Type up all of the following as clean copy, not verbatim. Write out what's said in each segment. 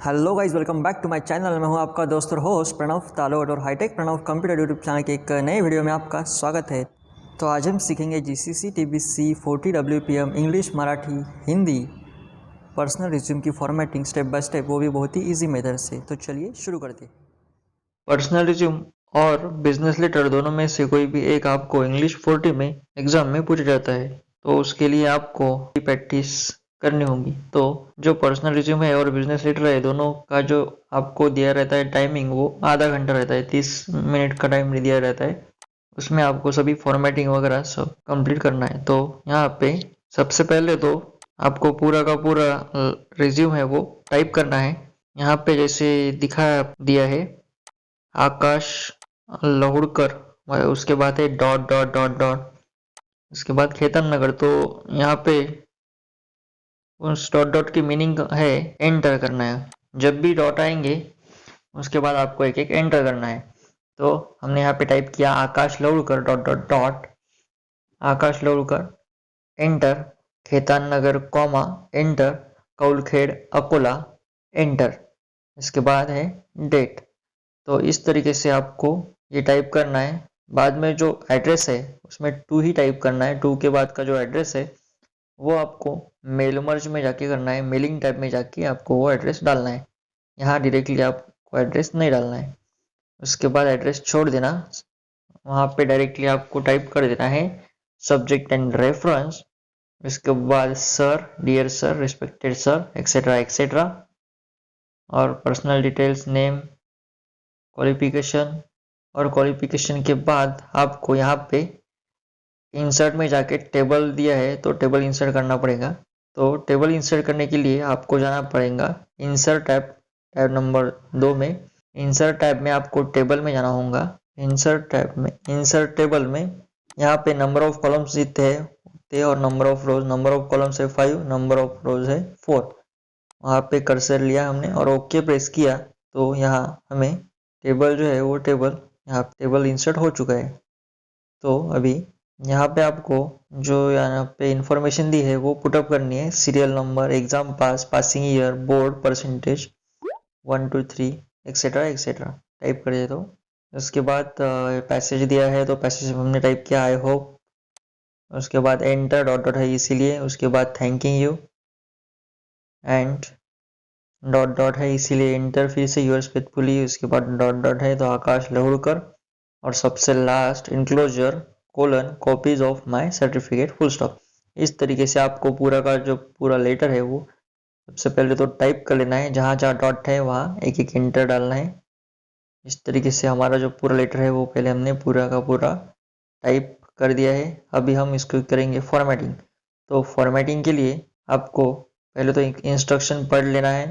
Hello guys, welcome back to my channel. मैं हूं आपका दोस्त और होस्ट प्रणव तालोट और hi tech Pranav computer YouTube channel के एक नए वीडियो में आपका स्वागत है। तो आज हम सीखेंगे GCC TBC 40 WPM English Marathi Hindi personal resume की फॉर्मेटिंग स्टेप बाय स्टेप, वो भी बहुत ही ईजी मेथड से। तो चलिए शुरू करते हैं। पर्सनल रिज्यूम और बिजनेस लेटर दोनों में से कोई भी एक आपको इंग्लिश 40 में एग्जाम में पूछा जाता है, तो उसके लिए आपको प्रैक्टिस करनी होगी। तो जो पर्सनल रिज्यूम है और बिजनेस लेटर है, दोनों का जो आपको दिया रहता है टाइमिंग, वो आधा घंटा रहता है। 30 मिनट का टाइम दिया रहता है। उसमें आपको सभी फॉर्मेटिंग वगैरह सब कंप्लीट करना है। तो यहाँ पे सबसे पहले तो आपको पूरा का पूरा रिज्यूम है वो टाइप करना है। यहाँ पे जैसे दिखा दिया है आकाश लहुड़कर, उसके बाद है डॉट डॉट डॉट डॉट, उसके बाद खेतन नगर। तो यहाँ पे उस डॉट डॉट की मीनिंग है एंटर करना है। जब भी डॉट आएंगे उसके बाद आपको एक एक एंटर करना है। तो हमने यहाँ पे टाइप किया आकाश लहुड़कर डॉट डॉट डॉट, आकाश लहुड़कर एंटर, खेतान नगर comma enter, Kaulkhed Akola enter, इसके बाद है डेट। तो इस तरीके से आपको ये टाइप करना है। बाद में जो एड्रेस है उसमें टू ही टाइप करना है। टू के बाद का जो एड्रेस है वो आपको मेल मर्ज में जाके करना है। मेलिंग टैब में जाके आपको वो एड्रेस डालना है। यहाँ डायरेक्टली आपको एड्रेस नहीं डालना है। उसके बाद एड्रेस छोड़ देना। वहाँ पे डायरेक्टली आपको टाइप कर देना है सब्जेक्ट एंड रेफरेंस। उसके बाद sir, dear sir, respected sir, etcetera etcetera, और पर्सनल डिटेल्स, नेम, क्वालिफिकेशन। और क्वालिफिकेशन के बाद आपको यहाँ पे इंसर्ट में जाके टेबल दिया है तो टेबल इंसर्ट करना पड़ेगा। तो टेबल इंसर्ट करने के लिए आपको जाना पड़ेगा इंसर्ट टैब, टैब नंबर 2 में। इंसर्ट टैब में आपको टेबल में जाना होगा। इंसर्ट टैब में, इंसर्ट टेबल में यहाँ पे नंबर ऑफ कॉलम्स जितने हैं उतने, और number of rose, number of columns है 5, नंबर ऑफ रोज है 4। वहाँ पे कर्सर लिया हमने और ओके प्रेस किया तो यहाँ हमें टेबल जो है वो टेबल, यहाँ टेबल इंसर्ट हो चुका है। तो अभी यहाँ पे आपको जो यहाँ पे इंफॉर्मेशन दी है वो पुटअप करनी है। सीरियल नंबर, एग्जाम पास, passing year, board percentage 1 2 3 etcetera etcetera type करिए। तो उसके बाद पैसेज दिया है तो पैसेज हमने टाइप किया आई होप। उसके बाद एंटर, डॉट डॉट है इसीलिए। उसके बाद thanking you and dot dot है इसीलिए एंटर, फिर से यूअर्स फेथफुली। उसके बाद डॉट डॉट है तो आकाश लहुड़कर, और सबसे last enclosure colon copies of my certificate full stop. इस तरीके से आपको पूरा का जो पूरा लेटर है वो सबसे पहले तो टाइप कर लेना है। जहाँ जहाँ डॉट है वहाँ एक एक एंटर डालना है। इस तरीके से हमारा जो पूरा लेटर है वो पहले हमने पूरा का पूरा टाइप कर दिया है। अभी हम इसको करेंगे फॉर्मेटिंग। तो फॉर्मेटिंग के लिए आपको पहले तो एक इंस्ट्रक्शन पढ़ लेना है।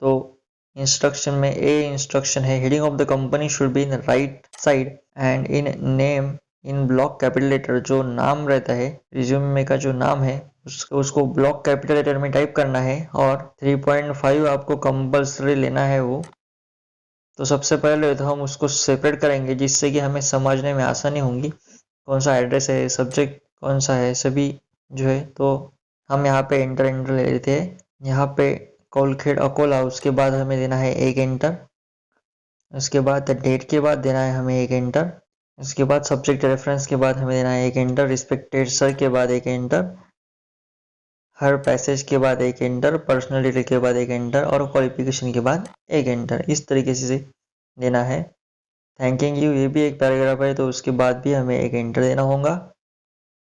तो इंस्ट्रक्शन में ए इंस्ट्रक्शन है heading of the company should be in right side and in name in block capital letter. जो नाम रहता है रिज्यूम में का, जो नाम है उसको ब्लॉक कैपिटल लेटर में टाइप करना है। और 3.5 आपको कंपल्सरी लेना है वो। तो सबसे पहले तो हम उसको सेपरेट करेंगे जिससे कि हमें समझने में आसानी होगी कौन सा एड्रेस है, सब्जेक्ट कौन सा है, सभी जो है। तो हम यहाँ पे एंटर एंटर ले लेते हैं। यहाँ पे कौलखेड़ अकोला, उसके बाद हमें देना है एक एंटर। उसके बाद डेट के बाद देना है हमें एक एंटर। उसके बाद सब्जेक्ट रेफरेंस के बाद हमें देना है एक एंटर। रिस्पेक्टेड सर के बाद एक एंटर। हर पैसेज के बाद एक एंटर। पर्सनल डिटेल के बाद एक एंटर। और क्वालिफिकेशन के बाद एक एंटर। इस तरीके से देना है। थैंकिंग यू, ये भी एक पैराग्राफ है तो उसके बाद भी हमें एक एंटर देना होगा।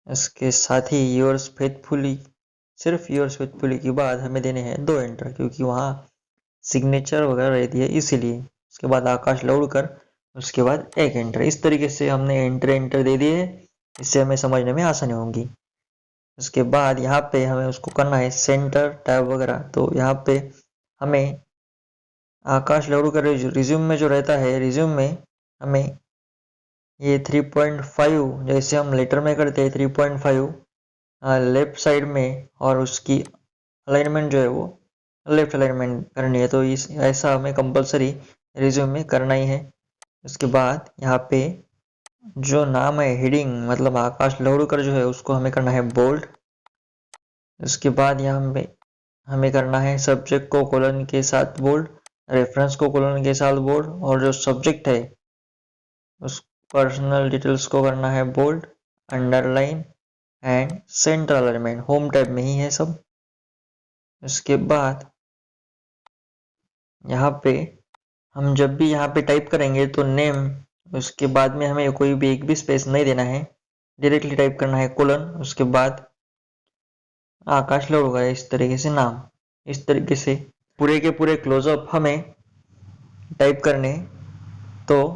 इसके साथ ही योर्स फेथफुली, सिर्फ योर्स फेथफुली के बाद हमें देने हैं 2 एंटर, क्योंकि वहाँ सिग्नेचर वगैरह रहती है इसीलिए। उसके बाद आकाश लौड़कर, उसके बाद एक एंटर। इस तरीके से हमने एंटर एंटर दे दिए। इससे हमें समझने में आसानी होगी। उसके बाद यहाँ पे हमें उसको करना है सेंटर टैब वगैरह। तो यहाँ पे हमें आकाश लौड़कर रिज्यूम में जो रहता है, रिज्यूम में हमें ये 3.5 जैसे हम लेटर में करते हैं 3.5 लेफ्ट साइड में, और उसकी अलाइनमेंट जो है वो लेफ्ट अलाइनमेंट करनी है। तो इस ऐसा हमें कंपलसरी रिज्यूम में करना ही है। उसके बाद यहाँ पे जो नाम है हेडिंग, मतलब आकाश लहुड़कर जो है उसको हमें करना है बोल्ड। उसके बाद यहाँ पे हमें करना है सब्जेक्ट को कोलन के साथ बोल्ड, रेफरेंस को कोलन के साथ बोल्ड, और जो सब्जेक्ट है उस पर्सनल डिटेल्स को करना है bold, underline and central element. Home tab में ही है सब। उसके बाद यहाँ पे हम जब भी यहाँ पे टाइप करेंगे तो नेम, उसके बाद में हमें कोई भी एक भी स्पेस नहीं देना है, डायरेक्टली टाइप करना है कोलन, उसके बाद आकाश लौड़गा इस तरीके से नाम। इस तरीके से पूरे के पूरे क्लोजअप हमें टाइप करने। तो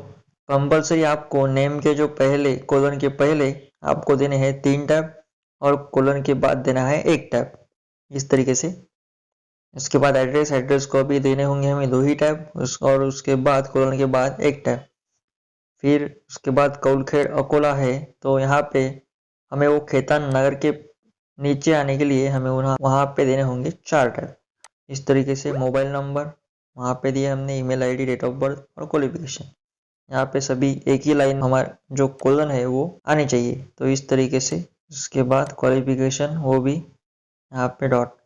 कंपलसरी आपको नेम के जो पहले कोलन के पहले आपको देने हैं 3 टैब और कोलन के बाद देना है 1 टैब, इस तरीके से। इसके बाद एड्रेस को भी देने होंगे हमें 2 ही टैब, और उसके बाद कोलन के बाद 1 टैब। फिर उसके बाद कौलखेड़ अकोला है तो यहाँ पे हमें वो खेतान नगर के नीचे आने के लिए हमें वहाँ पे देने होंगे 4 टैब। इस तरीके से मोबाइल नंबर वहाँ पे दिया हमने, email ID, date of birth और क्वालिफिकेशन। यहाँ पे सभी एक ही लाइन हमारा जो कोलन है वो आनी चाहिए, तो इस तरीके से। उसके बाद क्वालिफिकेशन वो भी यहाँ पे डॉट।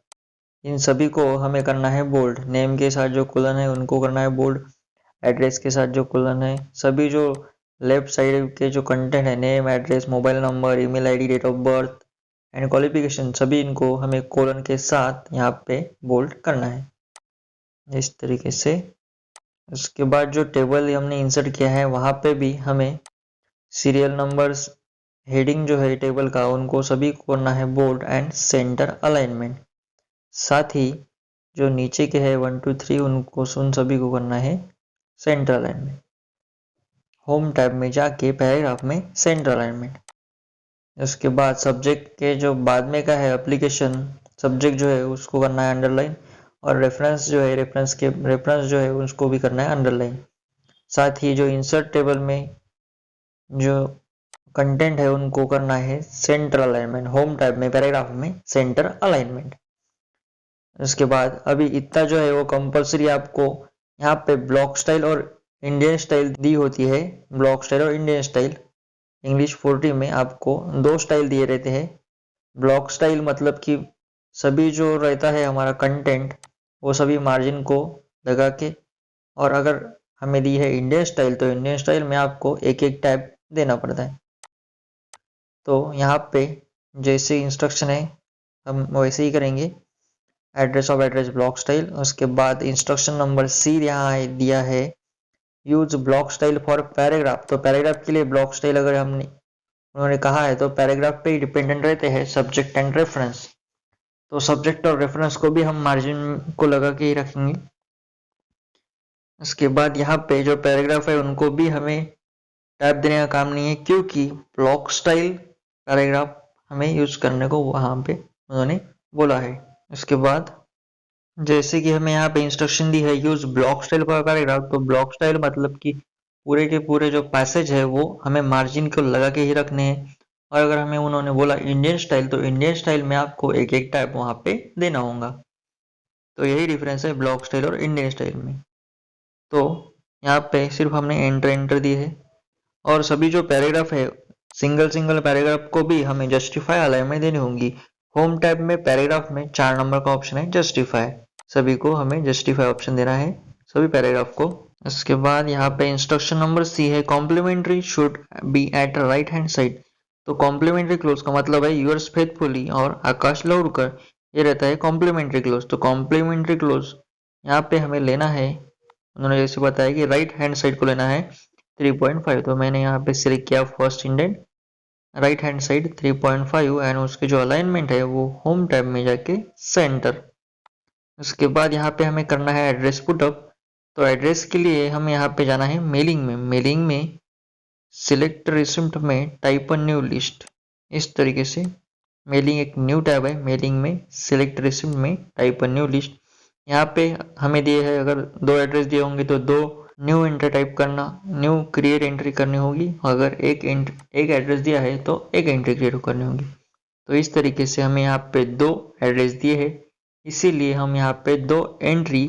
इन सभी को हमें करना है बोल्ड। नेम के साथ जो कोलन है उनको करना है बोल्ड, एड्रेस के साथ जो कोलन है, सभी जो लेफ्ट साइड के जो कंटेंट है, name, address, mobile number, email ID, date of birth and qualification, सभी इनको हमें कोलन के साथ यहाँ पे बोल्ड करना है, इस तरीके से। उसके बाद जो टेबल हमने इंसर्ट किया है वहाँ पे भी हमें सीरियल नंबर्स, हेडिंग जो है टेबल का, उनको सभी को करना है बोल्ड एंड सेंटर अलाइनमेंट। साथ ही जो नीचे के है 1 2 3 उनको उन सभी को करना है सेंटर अलाइनमेंट। होम टैब में जाके पैराग्राफ में सेंटर अलाइनमेंट। उसके बाद सब्जेक्ट के जो बाद में का है एप्लीकेशन, सब्जेक्ट जो है उसको करना है अंडरलाइन, और रेफरेंस जो है उसको भी करना है अंडरलाइन। साथ ही जो इंसर्ट टेबल में जो कंटेंट है उनको करना है सेंटर अलाइनमेंट। होम टैब में पैराग्राफ में सेंटर अलाइनमेंट। उसके बाद अभी इतना जो है वो कंपलसरी आपको यहाँ पे ब्लॉक स्टाइल और इंडियन स्टाइल दी होती है। ब्लॉक स्टाइल और इंडियन स्टाइल इंग्लिश 40 में आपको 2 स्टाइल दिए रहते हैं। ब्लॉक स्टाइल मतलब कि सभी जो रहता है हमारा कंटेंट वो सभी मार्जिन को लगा के, और अगर हमें दी है इंडियन स्टाइल तो इंडियन स्टाइल में आपको एक एक टैब देना पड़ता है। तो यहाँ पे जैसे इंस्ट्रक्शन है हम वैसे ही करेंगे। Address of address block style. उसके बाद इंस्ट्रक्शन नंबर सी यहाँ दिया है, U's block style for paragraph. तो पैराग्राफ के लिए ब्लॉक स्टाइल अगर हमने उन्होंने कहा है तो पैराग्राफ पे ही डिपेंडेंट रहते हैं सब्जेक्ट एंड रेफरेंस। तो सब्जेक्ट और रेफरेंस को भी हम मार्जिन को लगा के ही रखेंगे। उसके बाद यहाँ पे जो पैराग्राफ है उनको भी हमें टैब देने का काम नहीं है, क्योंकि ब्लॉक स्टाइल पैराग्राफ हमें यूज करने को वहाँ पे उन्होंने बोला है। उसके बाद जैसे कि हमें यहाँ पे इंस्ट्रक्शन दी है U's block style for paragraph, तो ब्लॉक स्टाइल मतलब कि पूरे के पूरे जो पैसेज है वो हमें मार्जिन को लगा के ही रखने हैं। और अगर हमें उन्होंने बोला इंडियन स्टाइल तो इंडियन स्टाइल में आपको एक एक टाइप वहाँ पे देना होगा। तो यही डिफरेंस है ब्लॉक स्टाइल और इंडियन स्टाइल में। तो यहाँ पे सिर्फ हमने एंटर दी है, और सभी जो पैराग्राफ है सिंगल पैराग्राफ को भी हमें जस्टिफाई अलाइनमेंट देनी होंगी। होम टैब में पैराग्राफ में 4 नंबर का ऑप्शन है जस्टिफाई, सभी को हमें जस्टिफाई ऑप्शन देना है सभी पैराग्राफ को। उसके बाद यहाँ पे इंस्ट्रक्शन नंबर सी है complimentary should be at right hand side. तो कॉम्प्लीमेंट्री क्लोज का मतलब है यूअर्स फेथफुली और आकाश लौड़कर, ये रहता है कॉम्प्लीमेंट्री क्लोज। तो कॉम्प्लीमेंट्री क्लोज यहाँ पे हमें लेना है, उन्होंने जैसे बताया कि राइट हैंड साइड को लेना है 3.5। तो मैंने यहाँ पे सिलेक्ट किया first indent right hand side 3.5, and उसके जो अलाइनमेंट है वो होम टैब में जाके सेंटर। उसके बाद यहाँ पे हमें करना है एड्रेस पुटअप। तो एड्रेस के लिए हम यहाँ पे जाना है मेलिंग में। मेलिंग में सिलेक्ट रिसिप्ट में टाइप अ न्यू लिस्ट, इस तरीके से। मेलिंग एक न्यू टैब है, मेलिंग में सिलेक्ट रिसिप्ट में टाइप अ न्यू लिस्ट। यहाँ पे हमें दिए है अगर 2 एड्रेस दिए होंगे तो 2 न्यू एंट्री टाइप करना, न्यू क्रिएट एंट्री करनी होगी। अगर एक एड्रेस दिया है तो एक एंट्री क्रिएट करनी होगी। तो इस तरीके से हमें यहाँ पे 2 एड्रेस दिए हैं, इसीलिए हम यहाँ पे 2 एंट्री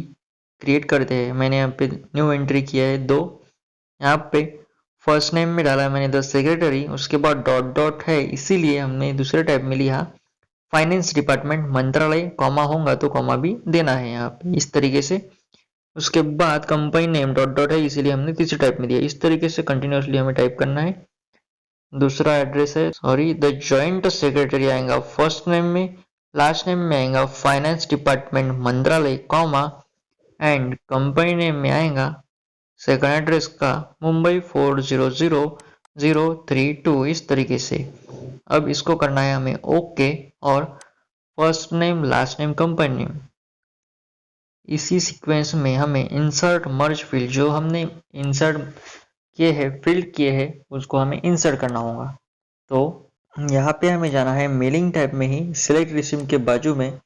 क्रिएट करते हैं। मैंने यहाँ पे न्यू एंट्री किया है 2। यहाँ पे फर्स्ट नेम में डाला मैंने द सेक्रेटरी, उसके बाद डॉट डॉट है इसीलिए हमने दूसरे टैब में लिया फाइनेंस डिपार्टमेंट मंत्रालय कॉमा होगा तो कॉमा भी देना है यहाँ पे इस तरीके से। उसके बाद कंपनी नेम डॉट डॉट है इसीलिए हमने तीसरे टाइप में दिया। इस तरीके से कंटिन्यूसली हमें टाइप करना है। दूसरा एड्रेस है द जॉइंट सेक्रेटरी आएगा फर्स्ट नेम में, लास्ट नेम में आएगा फाइनेंस डिपार्टमेंट मंत्रालय कॉमा एंड कंपनी नेम में आएगा सेकंड एड्रेस का मुंबई 400032 इस तरीके से। अब इसको करना है हमें ओके और first name last name company name. इसी सीक्वेंस में हमें इंसर्ट मर्ज फील्ड जो हमने इंसर्ट किए हैं फील्ड किए हैं उसको हमें इंसर्ट करना होगा। तो यहाँ पे हमें जाना है मेलिंग टाइप में ही सिलेक्ट रिसीव के बाजू में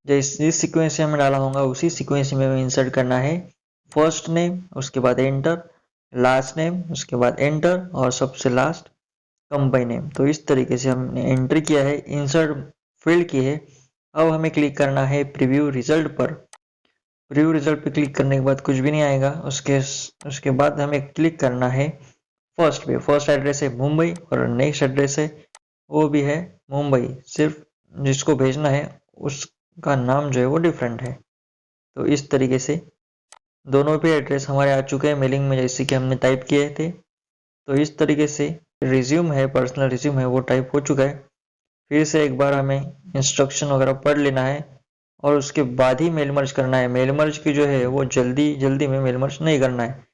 जिस सीक्वेंस से हमें डाला होगा उसी सीक्वेंस में हमें इंसर्ट करना है फर्स्ट नेम, उसके बाद एंटर, लास्ट नेम, उसके बाद एंटर और सबसे लास्ट कंपनी नेम। तो इस तरीके से हमने एंटर किया है, इंसर्ट फील्ड की है। अब हमें क्लिक करना है प्रीव्यू रिजल्ट पर। प्रीव्यू रिजल्ट पे क्लिक करने के बाद कुछ भी नहीं आएगा। उसके बाद हमें क्लिक करना है फर्स्ट पे। फर्स्ट एड्रेस है मुंबई और नेक्स्ट एड्रेस है वो भी है मुंबई, सिर्फ जिसको भेजना है उसका नाम जो है वो डिफरेंट है। तो इस तरीके से दोनों पे एड्रेस हमारे आ चुके हैं मेलिंग में जैसे कि हमने टाइप किए थे। तो इस तरीके से रिज्यूम है, पर्सनल रिज्यूम है वो टाइप हो चुका है। फिर से एक बार हमें इंस्ट्रक्शन वगैरह पढ़ लेना है और उसके बाद ही मेल मर्ज करना है। मेल मर्ज की जो है वो जल्दी में मेल मर्ज नहीं करना है।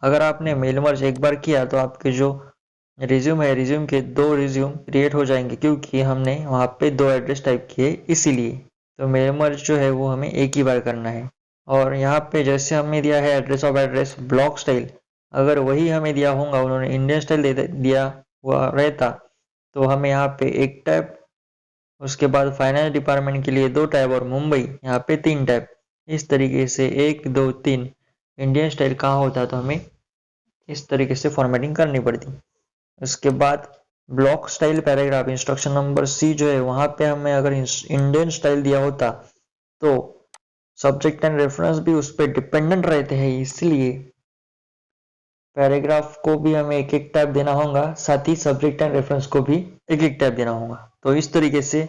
अगर आपने मेल मर्ज एक बार किया तो आपके जो रिज्यूम है रिज्यूम के 2 रिज्यूम क्रिएट हो जाएंगे क्योंकि हमने वहाँ पे 2 एड्रेस टाइप किए इसीलिए। तो मेल मर्ज जो है वो हमें एक ही बार करना है। और यहाँ पे जैसे हमने दिया है address of address block style, अगर वही हमें दिया होगा उन्होंने इंडियन स्टाइल दिया हुआ रहता तो हमें यहाँ पे एक टैब, उसके बाद फाइनेंस डिपार्टमेंट के लिए 2 टैब और मुंबई यहाँ पे 3 टैब। इस तरीके से 1 2 3 इंडियन स्टाइल कहाँ होता तो हमें इस तरीके से फॉर्मेटिंग करनी पड़ती। उसके बाद block style paragraph instruction number C जो है वहाँ पे हमें अगर इंडियन स्टाइल दिया होता तो सब्जेक्ट एंड रेफरेंस भी उस पर डिपेंडेंट रहते हैं, इसलिए पैराग्राफ को भी हमें एक एक टैब देना होगा, साथ ही सब्जेक्ट एंड रेफरेंस को भी एक एक टैब देना होगा। तो इस तरीके से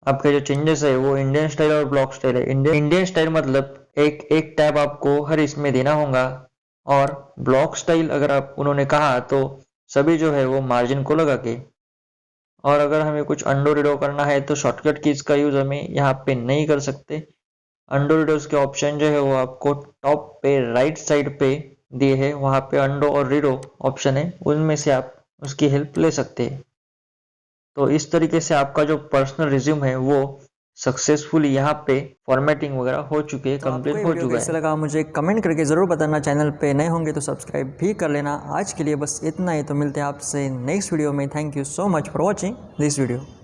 आपके जो चेंजेस है वो इंडियन स्टाइल और ब्लॉक स्टाइल है। इंडियन स्टाइल मतलब एक एक टैब आपको हर इसमें देना होगा और ब्लॉक स्टाइल अगर आप उन्होंने कहा तो सभी जो है वो मार्जिन को लगा के। और अगर हमें कुछ अंडो रीडो करना है तो शॉर्टकट कीज का यूज हमें यहाँ पे नहीं कर सकते। अंडो रीडोस के ऑप्शन जो है वो आपको टॉप पे राइट साइड पे दिए है, वहाँ पे अंडो और रीडो ऑप्शन है, उनमें से आप उसकी हेल्प ले सकते हैं। तो इस तरीके से आपका जो पर्सनल रिज्यूम है वो सक्सेसफुली यहाँ पे फॉर्मेटिंग वगैरह हो चुकी है, कंप्लीट हो चुका कैसा है। लगा मुझे कमेंट करके ज़रूर बताना। चैनल पे नए होंगे तो सब्सक्राइब भी कर लेना। आज के लिए बस इतना ही, तो मिलते हैं आपसे नेक्स्ट वीडियो में। Thank you so much for watching this video.